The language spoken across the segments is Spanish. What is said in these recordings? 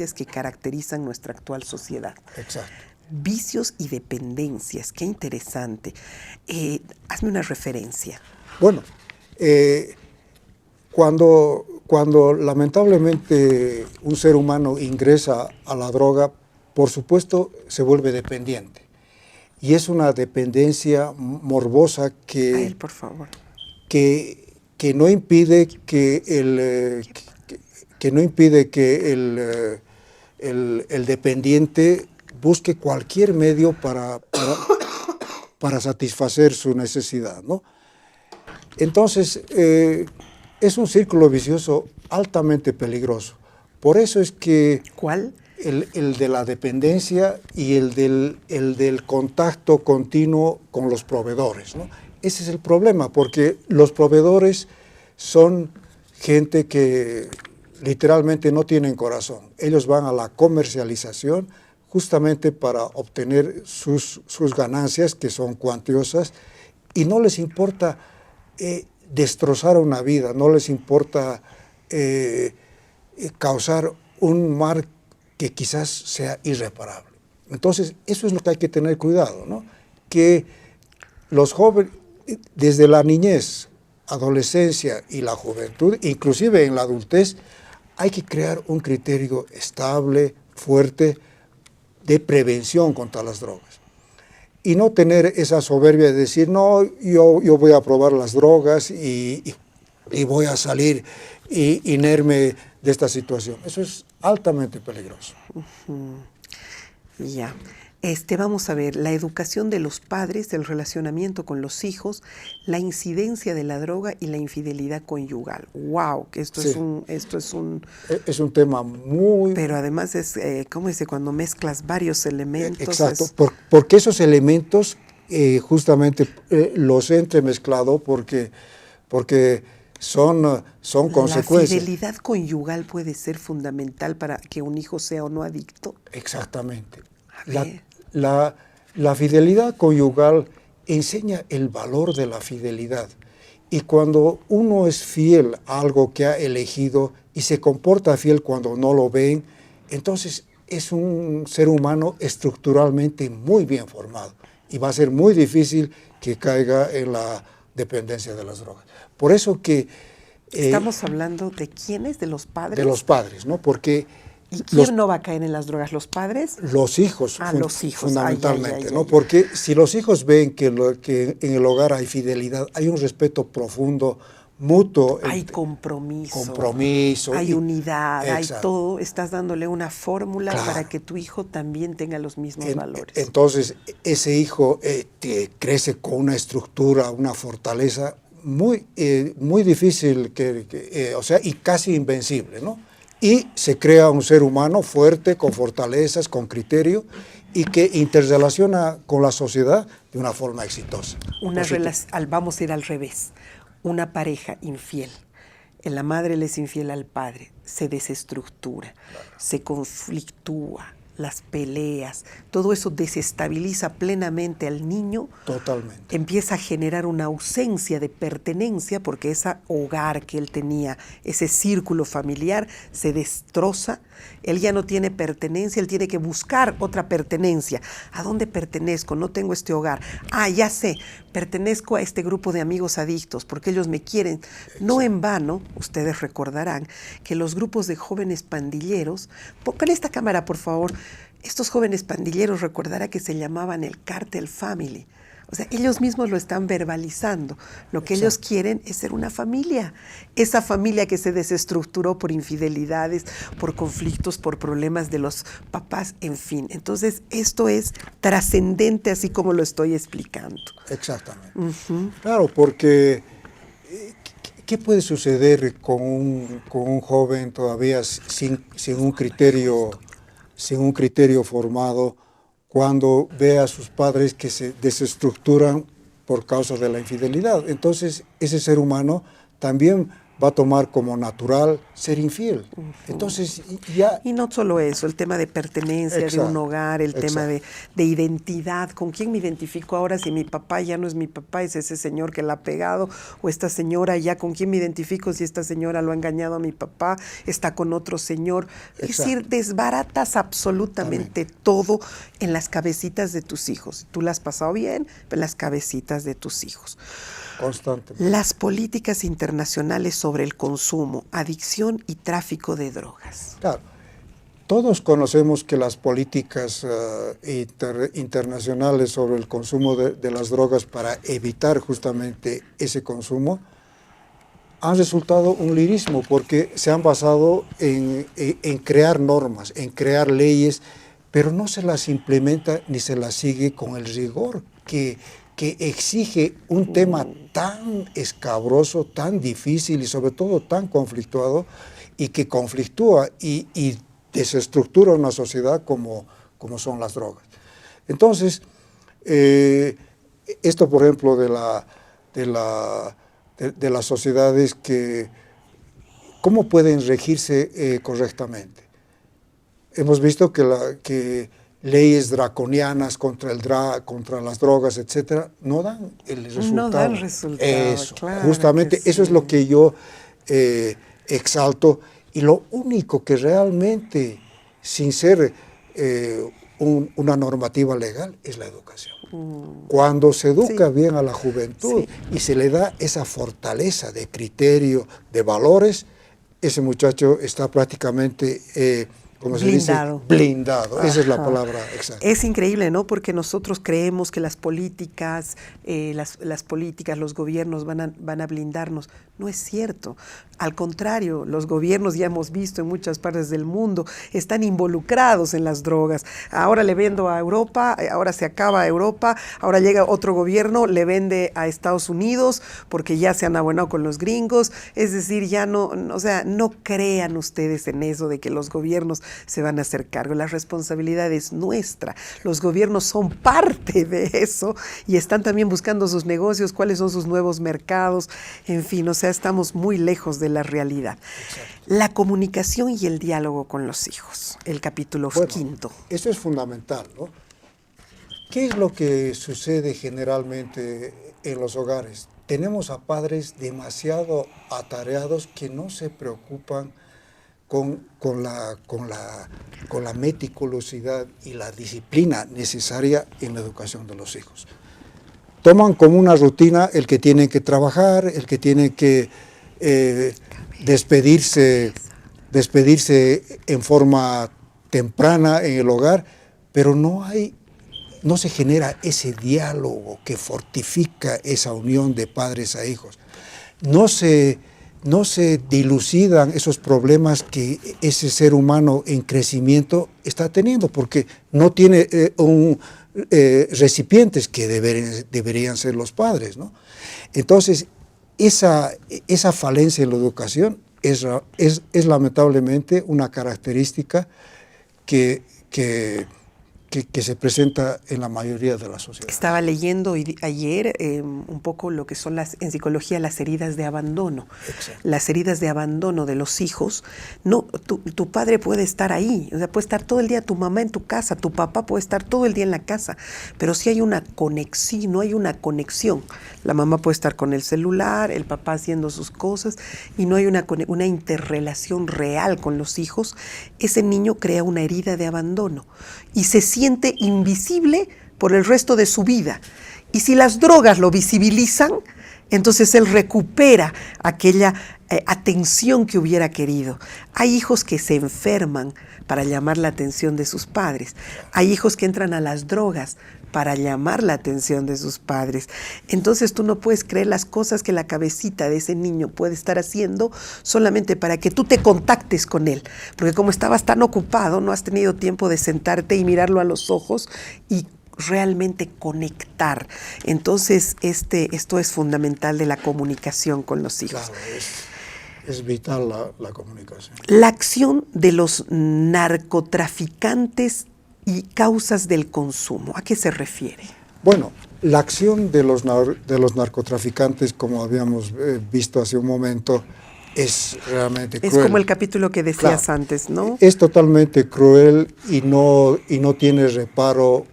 dependencias que caracterizan nuestra actual sociedad. Exacto. Vicios y dependencias, qué interesante. Hazme una referencia. Bueno, cuando lamentablemente un ser humano ingresa a la droga, por supuesto se vuelve dependiente. Y es una dependencia morbosa que, por favor. que no impide que el dependiente busque cualquier medio para satisfacer su necesidad, ¿no? Entonces, es un círculo vicioso altamente peligroso. Por eso es que... ¿Cuál? El de la dependencia y el del contacto continuo con los proveedores, ¿no? Ese es el problema, porque los proveedores son gente que literalmente no tienen corazón. Ellos van a la comercialización justamente para obtener sus ganancias, que son cuantiosas, y no les importa destrozar una vida, no les importa causar un mal que quizás sea irreparable. Entonces, eso es lo que hay que tener cuidado, ¿no? Que los jóvenes, desde la niñez, adolescencia y la juventud, inclusive en la adultez, hay que crear un criterio estable, fuerte, de prevención contra las drogas. Y no tener esa soberbia de decir, no, yo voy a probar las drogas y voy a salir inerme de esta situación. Eso es altamente peligroso. Ya. Vamos a ver, la educación de los padres, el relacionamiento con los hijos, la incidencia de la droga y la infidelidad conyugal. ¡Wow! Que esto Sí. es un... Es un tema muy... Pero además es, ¿cómo dice? Cuando mezclas varios elementos... Exacto, porque esos elementos justamente los he entremezclado porque son consecuencias. ¿La fidelidad conyugal puede ser fundamental para que un hijo sea o no adicto? Exactamente. La fidelidad conyugal enseña el valor de la fidelidad. Y cuando uno es fiel a algo que ha elegido y se comporta fiel cuando no lo ven, entonces es un ser humano estructuralmente muy bien formado. Y va a ser muy difícil que caiga en la dependencia de las drogas. Por eso que... Estamos hablando de quiénes, de los padres. De los padres, ¿no? Porque... ¿Y quién no va a caer en las drogas? ¿Los padres? Los hijos, los hijos. Fundamentalmente, ¿no? Porque si los hijos ven que en el hogar hay fidelidad, hay un respeto profundo, mutuo. Hay compromiso. Compromiso. Hay unidad, exacto. Hay todo. Estás dándole una fórmula claro. para que tu hijo también tenga los mismos valores. Entonces, ese hijo crece con una estructura, una fortaleza muy difícil, y casi invencible, ¿no? Y se crea un ser humano fuerte, con fortalezas, con criterio, y que interrelaciona con la sociedad de una forma exitosa. Vamos a ir al revés. Una pareja infiel. La madre le es infiel al padre. Se desestructura, claro. Se conflictúa, las peleas, todo eso desestabiliza plenamente al niño. Totalmente. Empieza a generar una ausencia de pertenencia porque ese hogar que él tenía, ese círculo familiar, se destroza. Él ya no tiene pertenencia, él tiene que buscar otra pertenencia. ¿A dónde pertenezco? No tengo este hogar. Ah, ya sé, pertenezco a este grupo de amigos adictos porque ellos me quieren. No en vano, ustedes recordarán que los grupos de jóvenes pandilleros, pongan esta cámara por favor, estos jóvenes pandilleros recordará que se llamaban el Cartel Family. O sea, ellos mismos lo están verbalizando. Lo que ellos quieren es ser una familia. Esa familia que se desestructuró por infidelidades, por conflictos, por problemas de los papás, en fin. Entonces, esto es trascendente así como lo estoy explicando. Exactamente. Claro, porque ¿qué puede suceder con un joven todavía sin un criterio formado, cuando ve a sus padres que se desestructuran por causa de la infidelidad? Entonces, ese ser humano también va a tomar como natural ser infiel. Entonces, ya... Y no solo eso, el tema de pertenencia, de un hogar, el tema de identidad. ¿Con quién me identifico ahora si mi papá ya no es mi papá, es ese señor que la ha pegado? O esta señora ya, ¿con quién me identifico si esta señora lo ha engañado a mi papá, está con otro señor? Es decir, desbaratas absolutamente todo en las cabecitas de tus hijos. Tú la has pasado bien, pero en las cabecitas de tus hijos. Constantemente. Las políticas internacionales sobre el consumo, adicción y tráfico de drogas. Claro, todos conocemos que las políticas internacionales sobre el consumo de las drogas para evitar justamente ese consumo han resultado un lirismo porque se han basado en crear normas, en crear leyes, pero no se las implementa ni se las sigue con el rigor que exige un tema tan escabroso, tan difícil y sobre todo tan conflictuado y que conflictúa y desestructura una sociedad como son las drogas. Entonces, esto por ejemplo de las sociedades que, ¿cómo pueden regirse correctamente? Hemos visto que leyes draconianas contra las drogas, etcétera, no dan el resultado. No dan resultado, eso, claro, justamente eso es lo que yo exalto, y lo único que realmente, sin ser una normativa legal, es la educación. Cuando se educa bien a la juventud y se le da esa fortaleza de criterio, de valores, ese muchacho está prácticamente... como se dice, blindado. Esa es la palabra exacta. Es increíble, ¿no? Porque nosotros creemos que las políticas, los gobiernos van a blindarnos. No es cierto. Al contrario, los gobiernos, ya hemos visto en muchas partes del mundo, están involucrados en las drogas. Ahora le vendo a Europa, ahora se acaba Europa, ahora llega otro gobierno, le vende a Estados Unidos porque ya se han abonado con los gringos. Es decir, ya no crean ustedes en eso de que los gobiernos se van a hacer cargo. La responsabilidad es nuestra. Los gobiernos son parte de eso y están también buscando sus negocios, cuáles son sus nuevos mercados, en fin, o sea, estamos muy lejos de la realidad. Exacto. La comunicación y el diálogo con los hijos, el capítulo 5. Eso es fundamental, ¿no? ¿Qué es lo que sucede generalmente en los hogares? Tenemos a padres demasiado atareados que no se preocupan con la meticulosidad y la disciplina necesaria en la educación de los hijos. Toman como una rutina el que tienen que trabajar, el que tienen que despedirse en forma temprana en el hogar, pero no se genera ese diálogo que fortifica esa unión de padres a hijos. No se dilucidan esos problemas que ese ser humano en crecimiento está teniendo, porque no tiene recipientes que deberían ser los padres, ¿no? Entonces, esa falencia en la educación es lamentablemente una característica que se presenta en la mayoría de las sociedades. Estaba leyendo ayer un poco lo que son en psicología las heridas de abandono. Exacto. Las heridas de abandono de los hijos. No, tu padre puede estar ahí, o sea, puede estar todo el día tu mamá en tu casa, tu papá puede estar todo el día en la casa, pero si hay una conexión, no hay una conexión. La mamá puede estar con el celular, el papá haciendo sus cosas y no hay una interrelación real con los hijos. Ese niño crea una herida de abandono y se siente invisible por el resto de su vida. Y si las drogas lo visibilizan, entonces él recupera aquella atención que hubiera querido. Hay hijos que se enferman para llamar la atención de sus padres. Hay hijos que entran a las drogas para llamar la atención de sus padres. Entonces tú no puedes creer las cosas que la cabecita de ese niño puede estar haciendo solamente para que tú te contactes con él. Porque como estabas tan ocupado, no has tenido tiempo de sentarte y mirarlo a los ojos y realmente conectar. Entonces esto es fundamental de la comunicación con los hijos. Claro, es vital la comunicación. La acción de los narcotraficantes y causas del consumo, ¿a qué se refiere? Bueno, la acción de los narcotraficantes, como habíamos visto hace un momento, es realmente Es cruel. como el capítulo que decías Claro, antes, ¿no? es totalmente cruel y no tiene reparo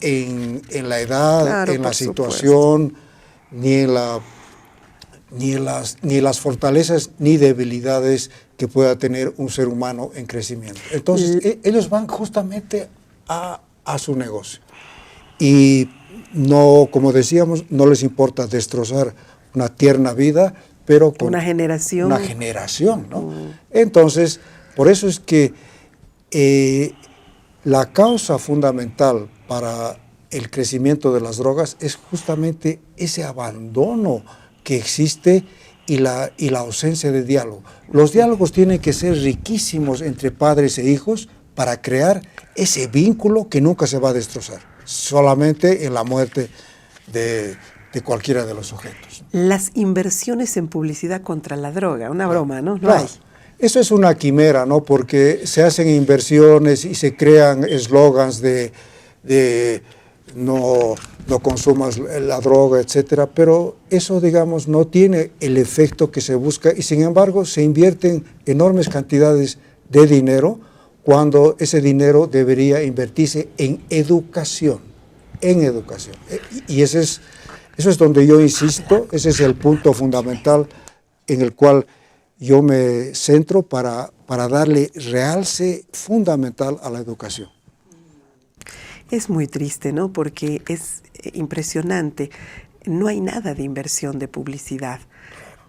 en la edad, Claro, en la por supuesto. situación, ni en ni las fortalezas ni debilidades que pueda tener un ser humano en crecimiento. Entonces, ellos van justamente a su negocio. Y no, como decíamos, no les importa destrozar una tierna vida, pero con Una generación. una generación, ¿no? Entonces, por eso es que la causa fundamental para el crecimiento de las drogas es justamente ese abandono que existe y la ausencia de diálogo. Los diálogos tienen que ser riquísimos entre padres e hijos para crear ese vínculo que nunca se va a destrozar, solamente en la muerte de cualquiera de los sujetos. Las inversiones en publicidad contra la droga, una broma, ¿no? No Claro. hay. Eso es una quimera, ¿no? Porque se hacen inversiones y se crean eslogans de no consumas la droga, etcétera, pero eso, digamos, no tiene el efecto que se busca y, sin embargo, se invierten enormes cantidades de dinero cuando ese dinero debería invertirse en educación, Y eso es donde yo insisto, ese es el punto fundamental en el cual yo me centro para darle realce fundamental a la educación. Es muy triste, ¿no? Porque es impresionante. No hay nada de inversión de publicidad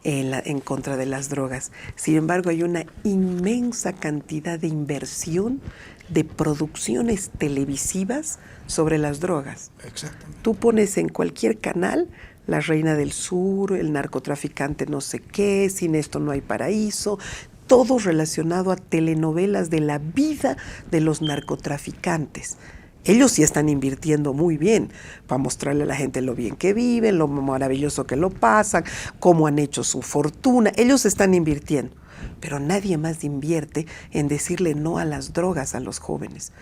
en contra de las drogas. Sin embargo, hay una inmensa cantidad de inversión de producciones televisivas sobre las drogas. Exactamente. Tú pones en cualquier canal La Reina del Sur, el narcotraficante no sé qué, sin esto no hay paraíso, todo relacionado a telenovelas de la vida de los narcotraficantes. Ellos sí están invirtiendo muy bien para mostrarle a la gente lo bien que viven, lo maravilloso que lo pasan, cómo han hecho su fortuna. Ellos están invirtiendo, pero nadie más invierte en decirle no a las drogas a los jóvenes.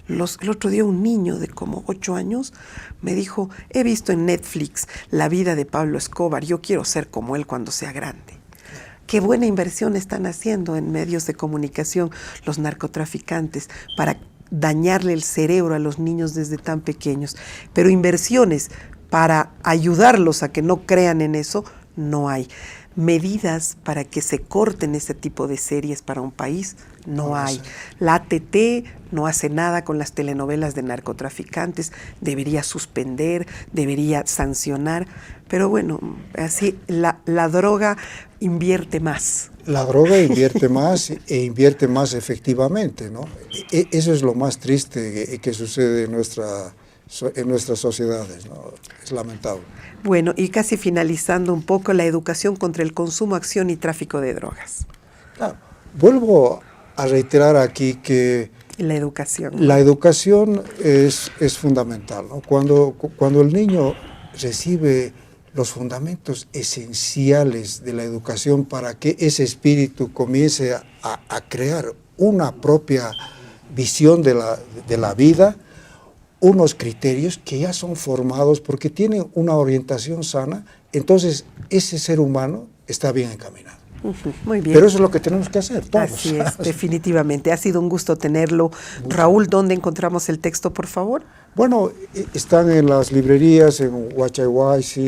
El otro día un niño de como 8 años me dijo, he visto en Netflix la vida de Pablo Escobar, yo quiero ser como él cuando sea grande. Qué buena inversión están haciendo en medios de comunicación los narcotraficantes para dañarle el cerebro a los niños desde tan pequeños. Pero inversiones para ayudarlos a que no crean en eso, no hay. Medidas para que se corten ese tipo de series para un país, no hay. La ATT no hace nada con las telenovelas de narcotraficantes, debería suspender, debería sancionar, pero bueno, así la droga invierte más. La droga invierte más e invierte más efectivamente, ¿no? Eso es lo más triste que sucede en nuestras sociedades, ¿no? Es lamentable. Bueno, y casi finalizando un poco, la educación contra el consumo, acción y tráfico de drogas. Claro. Vuelvo a reiterar aquí que La educación. la educación es fundamental, ¿no? Cuando el niño recibe los fundamentos esenciales de la educación para que ese espíritu comience a crear una propia visión de la vida, unos criterios que ya son formados porque tienen una orientación sana, entonces ese ser humano está bien encaminado. Muy bien. Pero eso es lo que tenemos que hacer todos. Así es, definitivamente. Ha sido un gusto tenerlo. Raúl, ¿dónde encontramos el texto, por favor? Bueno, están en las librerías, en Huachayhuaysi,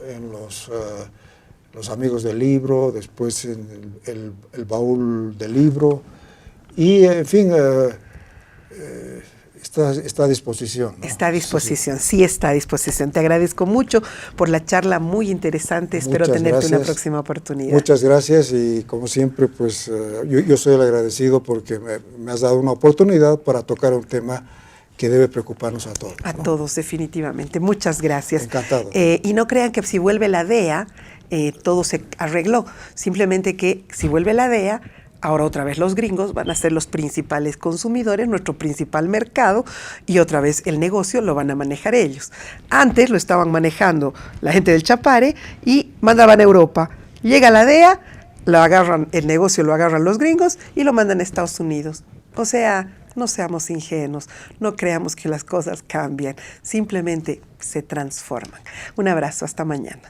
en los amigos del libro, después en el baúl del libro, y en fin, está a disposición, ¿no? Está a disposición, sí está a disposición. Te agradezco mucho por la charla muy interesante. Espero tenerte una próxima oportunidad. Muchas gracias y como siempre, pues yo soy el agradecido porque me has dado una oportunidad para tocar un tema que debe preocuparnos a todos. A todos, definitivamente. Muchas gracias. Encantado. Y no crean que si vuelve la DEA, todo se arregló. Simplemente que si vuelve la DEA, ahora otra vez los gringos van a ser los principales consumidores, nuestro principal mercado, y otra vez el negocio lo van a manejar ellos. Antes lo estaban manejando la gente del Chapare y mandaban a Europa. Llega la DEA, lo agarran, el negocio lo agarran los gringos y lo mandan a Estados Unidos. O sea, no seamos ingenuos, no creamos que las cosas cambian, simplemente se transforman. Un abrazo, hasta mañana.